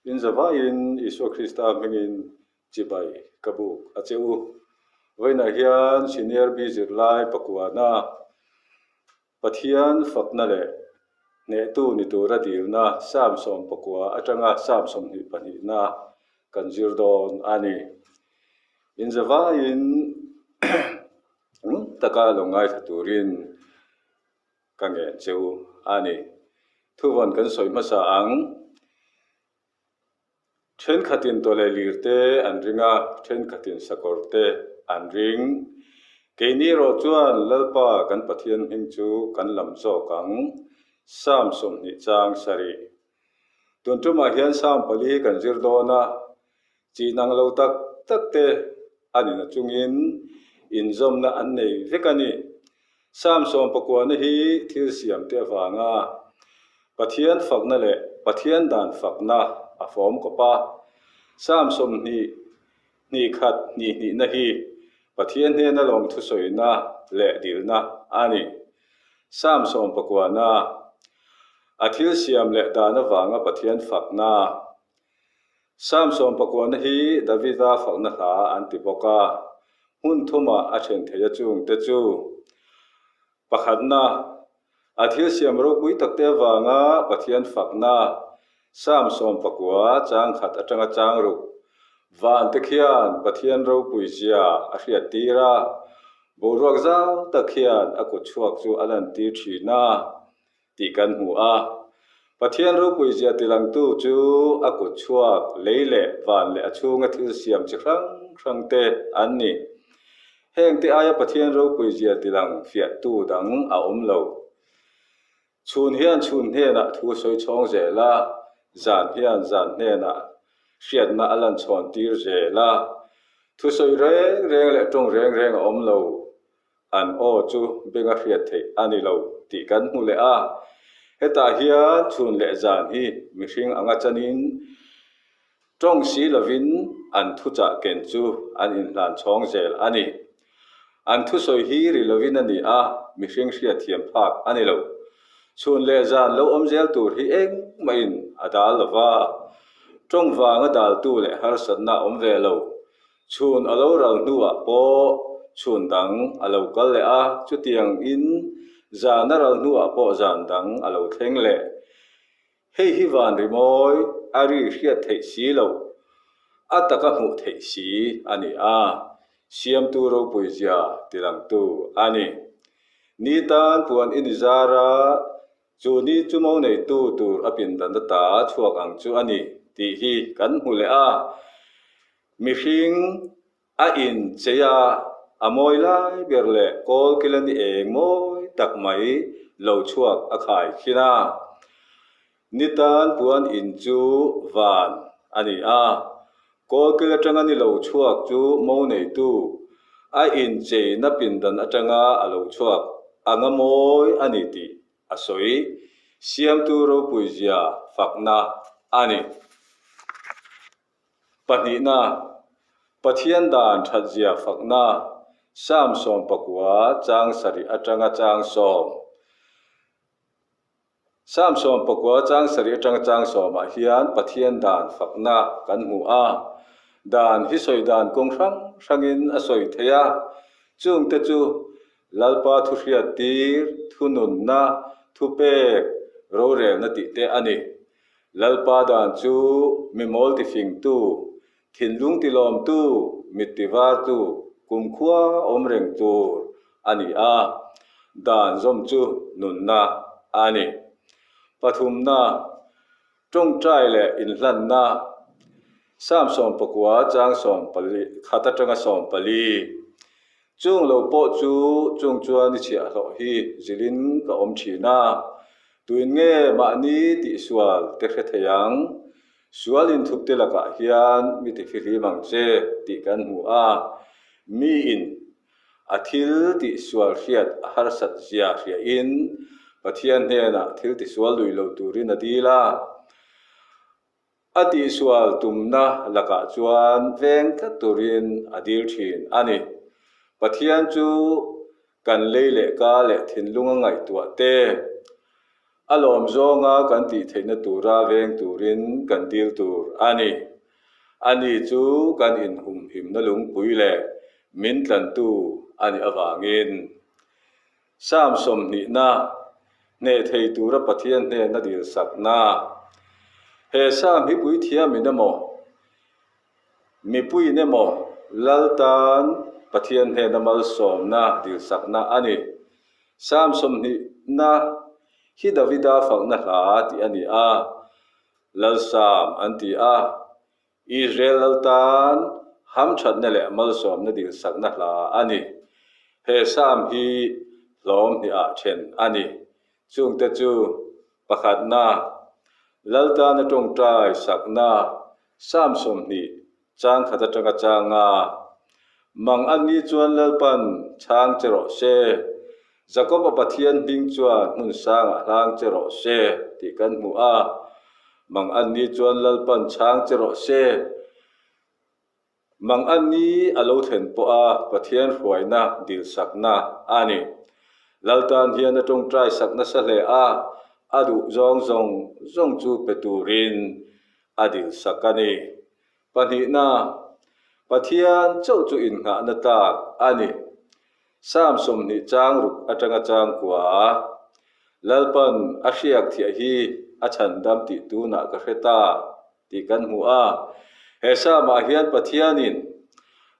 in zawa in Isu Krista mengin chibai kabu acheu vaina hian senior bizir lai pakuana pathian fakna le ne tu ni tura dilna samsom pakua atanga samsom ni pani na kanjir don ani in zawa in taka longai thaturin kange cheu ani thuwan kan soi masa ang Chen khatin tole lirte an ringa chen khatin sakorte an ring keini ro chuan lalpa kan pathian hing chu kan lam zo kang samsom ni chang sari tuntuma hian sam pali kan zir dona chi nang lo tak takte ani na chungin inzom na an nei vekani samsom pakwa na hi thil siam te awanga pathian fakna le pathian dan fakna afom kopa samsom ni khat ni na hi pathian he na long thu soina le dilna ani samsom pakwana athil siam le dana wanga pathian fakna samsom pakwana hi davida fakna ha antiboka hun thuma a then theya chung te chu pakhatna athil siam ro pui takte wanga pathian fakna samsom pakwa chang khat atanga chang ru van te khian pathian ro puizia a hriat tira boruak zau takhian a ko chuak chu alan ti thina ti kan hmu a pathian ro puizia tilang tu chu a ko chuak leile van le achunga thil siam chi hrang te anni heng te aya pathian ro puizia tilang fiat tu dang a omlo chun hian chun he na thu soi chong zela zan hian zan he na hriat na alan chon tir zela thu soi reng le tong reng om lo an o chu benga hriat thei ani lo ti kan hmu le a heta hian chun le zan hi mihring anga chanin tong si lovin an thu cha ken chu an in hlan chong zel ani an thu soi hi ri lovin ani a mihring hriat thiam phak ani lo chun le zan lo om zel tur hi eng main adal lova trong wanga dal tu le har satna om ve lo chun alo ral nuwa po chun dang alo kal le a chu tiang in zan ral nuwa po zan dang alo thleng le hei hi van rimoi ari hriat thei si lo ataka hmu thei si ani a siam tu ro puizia tilang tu ani ni tan puan in zara chu ni chu mo nei tu tur apin dan ta chuak ang chu ani ti hi kan hmu le a mihring a in cheya amoi lai berle kol kilani eng moi tak mai lo chuak a khai khina nitan puan in chu van ani a kol kilatanga ni lo chuak chu mo nei tu a in che na pin dan atanga a lo chuak anga moi ani ti asoi siam tu ro puizia fakna ani panina pathian dan thadzia fakna samsom pakwa chang sari atanga chang samsom pakwa chang sari atanga chang som a hian pathian dan fakna kan hmu a dan hi soi dan kong hrangin a soi theya chung te chu lalpa thu hriat tir thu nun na thu pek ro rel na ti te ani lalpa dan chu mimol ti fing tu thinlung ti lom tu mittivar tu kumkhua omreng tur ani a dan zom chu nun na ani pathum na tong trai le in hlan na samsom pakwa chang som pali khata tanga som pali chung lo po chu chung chuan ni chia lo hi zilin ka om thina tuin nge ma ni ti sual te khe theyang sualin thup te laka hian mi ti fi mang che ti kan hmu a mi in athil ti sual hriat a har sat zia hria in pathian he na thil ti sual lui lo turin adila ati sual tumna laka chuan veng ka turin adil thin ani pathian chu kan leile ka le thinlunga ngai tua te alom zonga kan ti theina tura veng turin kan dil tur ani chu kan in him na lung pui le min tlan tu ani awangin sam som ni na ne thei tura pathian ne na dil sak na he sam hi pui thia mi na mo mi pui ne mo laltan pathian ne na mal som na dil sak na ani sam som ni na hi davida phak na hla ti ani a lal sam anti a Israel laltan ham that na le mal som na dil sak na hla ani he sam hi lom ni a chen ani chung te chu pakhat na laltan na tong trai sak na sam som ni chang khata tanga changa mang ani chuan lalpan chang chero se Jacob pathian ding chuan mun sang hlang chero se ti kan mu a mang ani chuan lalpan chang chero se mang ani alo then po a pathian hruaina dil sakna ani laltan hian atong trai sakna sa hle a adu zong chu peturin adil sakani pani na pathian chau chu in nga na tak ani sam som ni chang ruk atanga chang kwa lalpan ashiak thia hi achan dam ti tu na ka hreta ti kan mu a he sa ma hian pathianin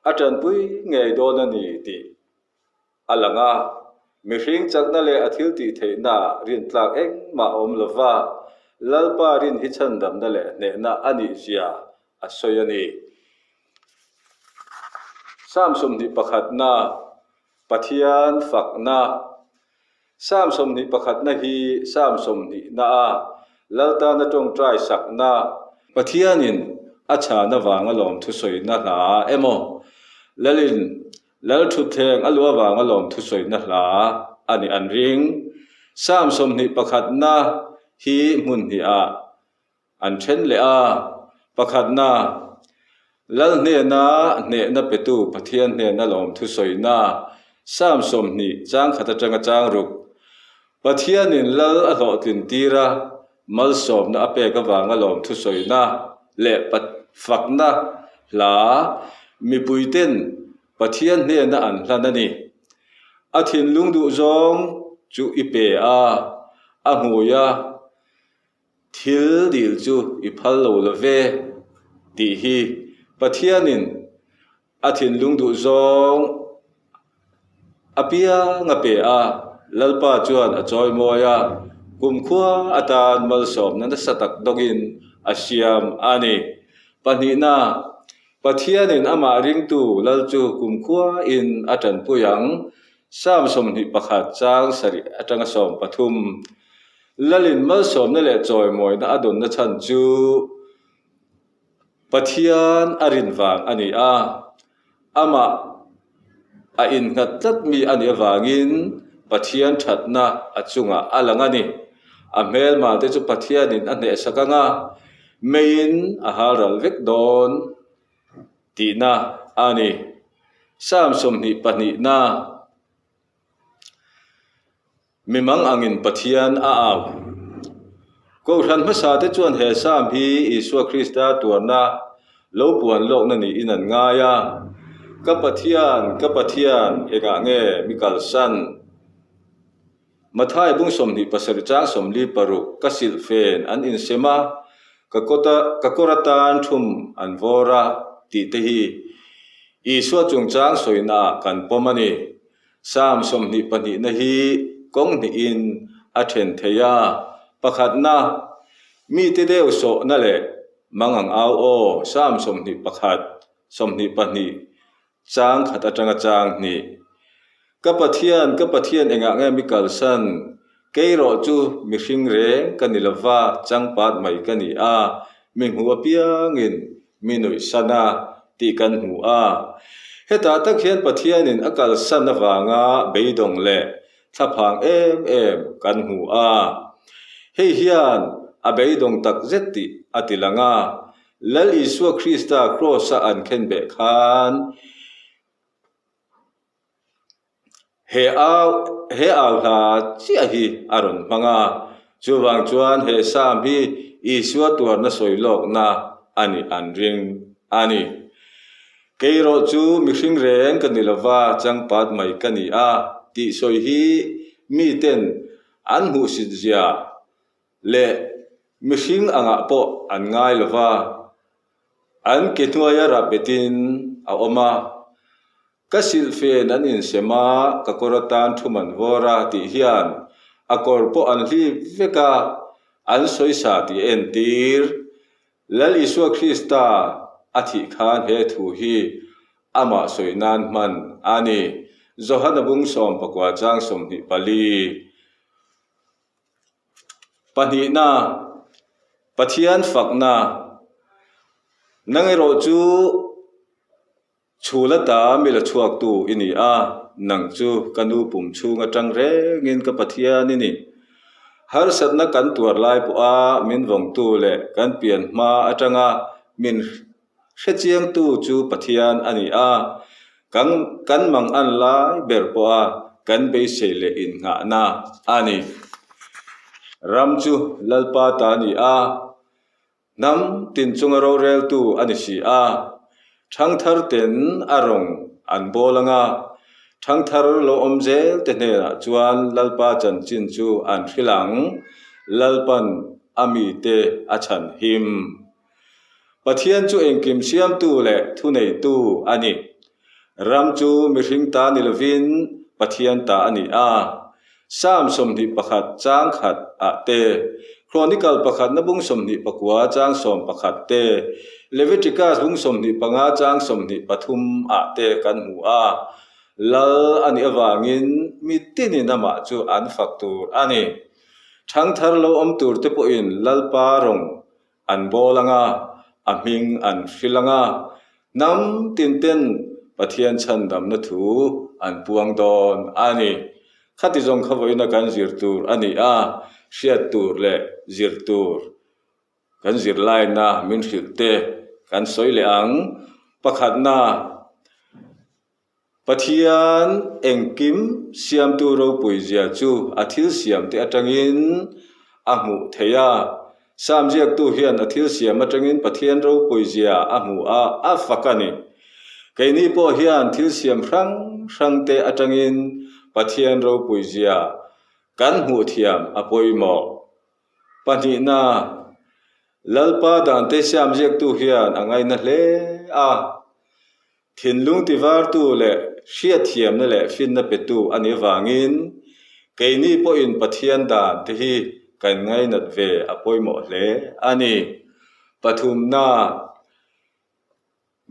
atan pui ngei don ani ti alanga mi hring chakna le athil ti theina rin tlak eng ma om lova lalpa rin hi chan dam na le ne na ani sia asoyani sam som ni pakhat na pathian fakna sam som ni pakhat na hi sam som ni na a lalta na tong trai sakna pathianin acha na wanga lom thu soi na hla emo lalin lal thu theng alwa wanga lom thu soi na hla ani an ring sam som ni pakhat na hi mun hi a an then le a pakhat na lal ne na petu pathian ne na lom thu soi na sam som ni chang khata changa chang ruk pathianin lal a hlo tin tira mal som na ape ka wanga lom thu soi na le pat fakna hla mi puiten pathian ne na an hlanani athin lungdu zong chu ipe a hmuya thil dil chu iphal lo love ti hi pathianin athin lungdu zong apia ngape a lalpa chuan a choi moya kumkhua atan mal som na satak dogin asiam ani panina pathianin ama ring tu lalchu kumkhua in atan puyang sam som ni pakhat chang sari atanga som pathum lalin mal som na le choi moi na adon na chan chu pathian arin wang ani a ama a in ngatlat mi ani awangin pathian thatna achunga alangani a mel ma te chu pathianin a ne sakanga main a haral vek don tina ani sam som ni pani na mimang angin pathian a aw ko ran ma sa te chuan he sam hi Isua Krista turna lo puan lok na ni inan nga ya kapathian ega nge mikal san mathai bung som ni pasar chang som li paru kasil fen an in sema kakoratan thum an vora ti te hi Isua chung chang soina kan pomani sam som ni pani na hi kong ni in athen theya pakhat na mi te deu so na le mangang aw o sam som ni pakhat som ni pani chang khata tanga chang ni kapathian enga nge mikal san keiro chu mi hring re kanilawa changpat mai kani a mi hu apiangin minui sana ti kan hu a heta tak hian pathianin akal san awanga beidong le thaphang em kan hu a hei hian a beidong tak zeti atilanga lal Isua Krista cross an khen be khan he aw la chi a hi aron manga chu wang chuan he sam hi isua tur na soilok na ani an ring ani keiro chu mihring reng kanilawa changpat mai kani a ti soi hi mi ten an hu sizia le mihring anga po an ngai lova an ketnuaya rapetin a oma kasil fen an in sema kakoratan thuman vora ti hian akor po an hli veka an soi sa ti entir lal isua krista athi khan he thu hi ama soinan man ani zohana bung som pakwa chang som ni pali pani na pathian fakna nangero chu chula ta mila chuak tu ini a nang chu kanu pum chunga tang re ngin ka pathian ini har satna kan tuar lai pu a min vong tu le kan pian ma atanga min hrechiang tu chu pathian ani a kan mang an lai ber po a kan be se le in nga na ani ram chu lalpa ta ni a nam tin chunga ro rel tu ani si a thang thar ten arong an bolanga thang thar lo omzel te ne chuan lalpa chan chin chu an thilang lalpan ami te achan him pathian chu engkim siam tu le thu nei tu ani ram chu mihring ta nilovin pathian ta ani a sam som ni pakhat chang khat a te chronicle pakhat na bung som ni pakwa chang som pakhat te leviticus bung som ni panga chang som ni pathum a te kan mu a lal ani awangin mitini nama chu an faktur ani thang thar lo om tur te po in lalpa rong an bolanga aming an filanga nam tin ten pathian chan dam na thu an puang don ani khati jong khavoina kan zirtur ani a hriat tur le zirtur kan zir lai na min hrilte kan soi le ang pakhat na pathian engkim siam tu ro puizia chu athil siam te atangin amu theya samjiak tu hian athil siam atangin pathian ro puizia amu a afakani keini po hian thil siam rang te atangin pathian ro puizia kan hu thiam apoimo pani na lalpa dan te samjiak tu hian angai na hle a thinlung ti var tu le hriat thiam na le fin na petu ani wangin keini po in pathian dan te hi kan ngai nat ve apoimo hle ani pathum na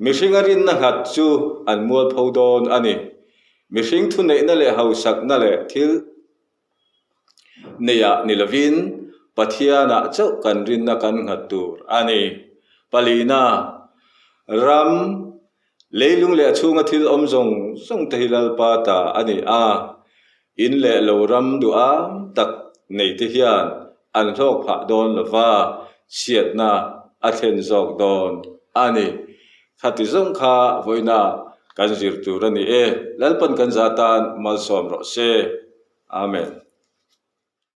mihringarin na hat chu an mual phodon ani mihring thu nei na le hausak na le thil neya nilovin pathiana chau kan rin na kan ngatur ani palina ram leilung le chunga thil omjong song te hilal pa ta ani a in le lo ram du a tak nei te hian an thok pha don lova siat na a then jok don ani khati zong kha voina kan zir tur ani e lalpan kan zatan mal som ro se amen